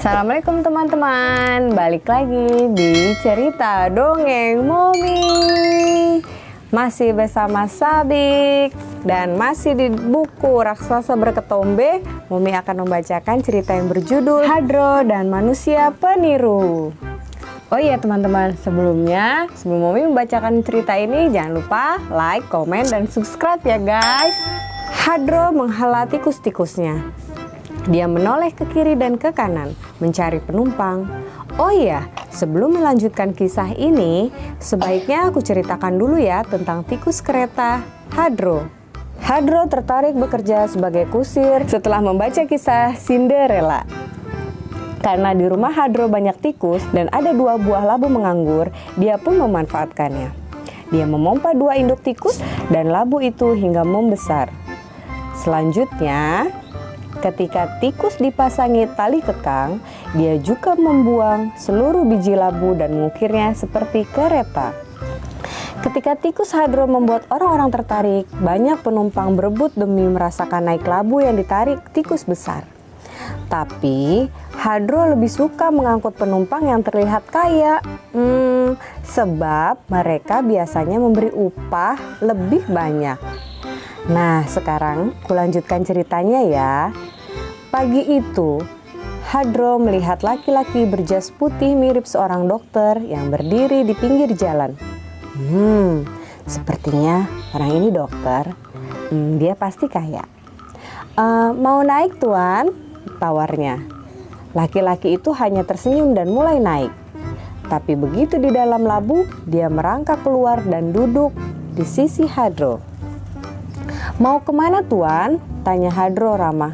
Assalamualaikum teman-teman, balik lagi di cerita dongeng Momi. Masih bersama Sabik dan masih di buku Raksasa Berketombe. Momi akan membacakan cerita yang berjudul Hadro dan Manusia Peniru. Oh iya teman-teman, sebelum Momi membacakan cerita ini, jangan lupa like, komen, dan subscribe ya guys. Hadro menghala tikus-tikusnya. Dia menoleh ke kiri dan ke kanan, mencari penumpang. Oh iya, sebelum melanjutkan kisah ini, sebaiknya aku ceritakan dulu ya tentang tikus kereta Hadro. Hadro tertarik bekerja sebagai kusir setelah membaca kisah Cinderella. Karena di rumah Hadro banyak tikus dan ada 2 buah labu menganggur, dia pun memanfaatkannya. Dia memompa 2 induk tikus dan labu itu hingga membesar. Selanjutnya, ketika tikus dipasangi tali kekang, dia juga membuang seluruh biji labu dan mengukirnya seperti kereta. Ketika tikus Hadro membuat orang-orang tertarik, banyak penumpang berebut demi merasakan naik labu yang ditarik tikus besar. Tapi Hadro lebih suka mengangkut penumpang yang terlihat kaya, sebab mereka biasanya memberi upah lebih banyak. Nah, sekarang kulanjutkan ceritanya ya. Pagi itu, Hadro melihat laki-laki berjas putih mirip seorang dokter yang berdiri di pinggir jalan. Sepertinya orang ini dokter. Dia pasti kaya. Mau naik tuan? Tawarnya. Laki-laki itu hanya tersenyum dan mulai naik. Tapi begitu di dalam labu, dia merangkak keluar dan duduk di sisi Hadro. Mau kemana tuan? Tanya Hadro ramah.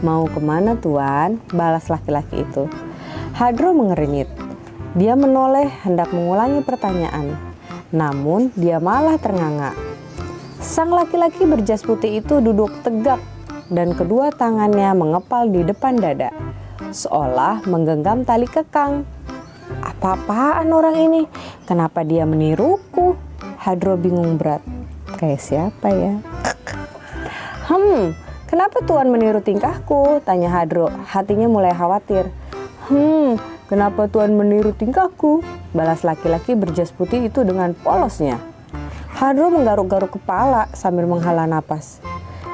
Mau kemana tuan? Balas laki-laki itu. Hadro mengernyit. Dia menoleh hendak mengulangi pertanyaan. Namun dia malah ternganga. Sang laki-laki berjas putih itu duduk tegak dan kedua tangannya mengepal di depan dada, seolah menggenggam tali kekang. Apa-apaan orang ini? Kenapa dia meniruku? Hadro bingung berat. Kayak siapa ya? Kenapa tuan meniru tingkahku? Tanya Hadro. Hatinya mulai khawatir. Kenapa tuan meniru tingkahku? Balas laki-laki berjas putih itu dengan polosnya. Hadro menggaruk-garuk kepala sambil menghela napas.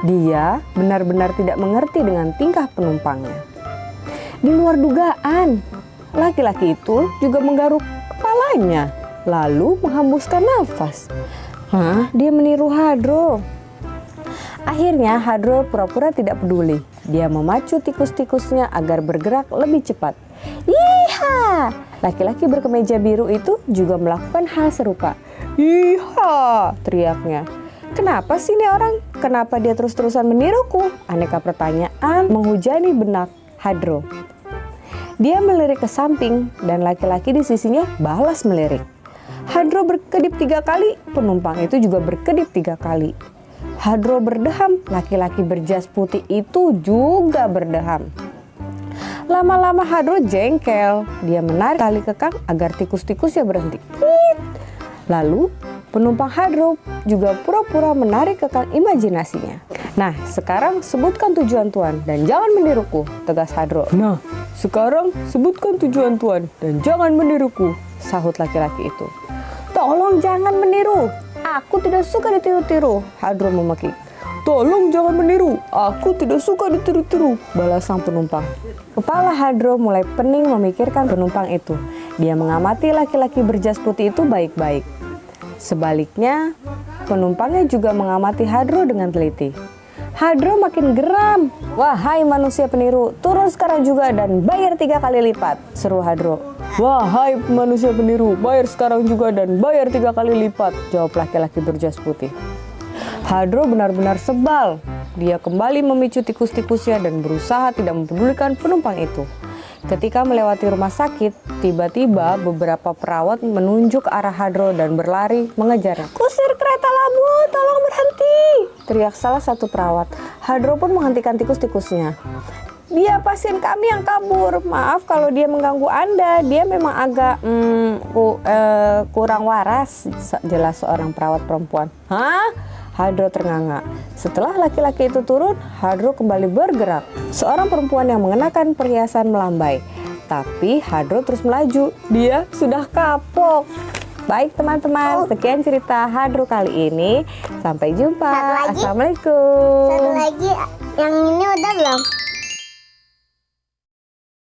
Dia benar-benar tidak mengerti dengan tingkah penumpangnya. Di luar dugaan, laki-laki itu juga menggaruk kepalanya, lalu menghembuskan nafas. Dia meniru Hadro. Akhirnya Hadro pura-pura tidak peduli. Dia memacu tikus-tikusnya agar bergerak lebih cepat. Iha! Laki-laki berkemeja biru itu juga melakukan hal serupa. Iha! Teriaknya. Kenapa sih ini orang? Kenapa dia terus-terusan meniruku? Aneka pertanyaan menghujani benak Hadro. Dia melirik ke samping dan laki-laki di sisinya balas melirik. Hadro berkedip 3 kali, penumpang itu juga berkedip 3 kali. Hadro berdeham, laki-laki berjas putih itu juga berdeham. Lama-lama Hadro jengkel. Dia menarik tali kekang agar tikus-tikusnya berhenti. Lalu penumpang Hadro juga pura-pura menarik kekang imajinasinya. Nah, sekarang sebutkan tujuan tuan dan jangan meniruku, tegas Hadro. Nah, sekarang sebutkan tujuan tuan dan jangan meniruku, sahut laki-laki itu. Tolong jangan meniru. Aku tidak suka ditiru-tiru, Hadro memaki. Tolong jangan meniru, aku tidak suka ditiru-tiru, balas sang penumpang. Kepala Hadro mulai pening memikirkan penumpang itu. Dia mengamati laki-laki berjas putih itu baik-baik. Sebaliknya, penumpangnya juga mengamati Hadro dengan teliti. Hadro makin geram. Wahai manusia peniru, turun sekarang juga dan bayar 3 kali lipat, seru Hadro. Wahai manusia peniru, bayar sekarang juga dan bayar 3 kali lipat, jawab laki-laki berjas putih. Hadro benar-benar sebal. Dia kembali memicu tikus-tikusnya dan berusaha tidak mempedulikan penumpang itu. Ketika melewati rumah sakit, tiba-tiba beberapa perawat menunjuk ke arah Hadro dan berlari mengejarnya. Kusir kereta labu, tolong berhenti, teriak salah satu perawat. Hadro pun menghentikan tikus-tikusnya. Dia pasien kami yang kabur. Maaf kalau dia mengganggu Anda. Dia memang agak kurang waras, jelas seorang perawat perempuan. Hah? Hadro ternganga. Setelah laki-laki itu turun, Hadro kembali bergerak. Seorang perempuan yang mengenakan perhiasan melambai. Tapi Hadro terus melaju. Dia sudah kapok. Baik teman-teman, sekian cerita Hadro kali ini. Sampai jumpa. Satu lagi. Assalamualaikum. Satu lagi, yang ini udah belum?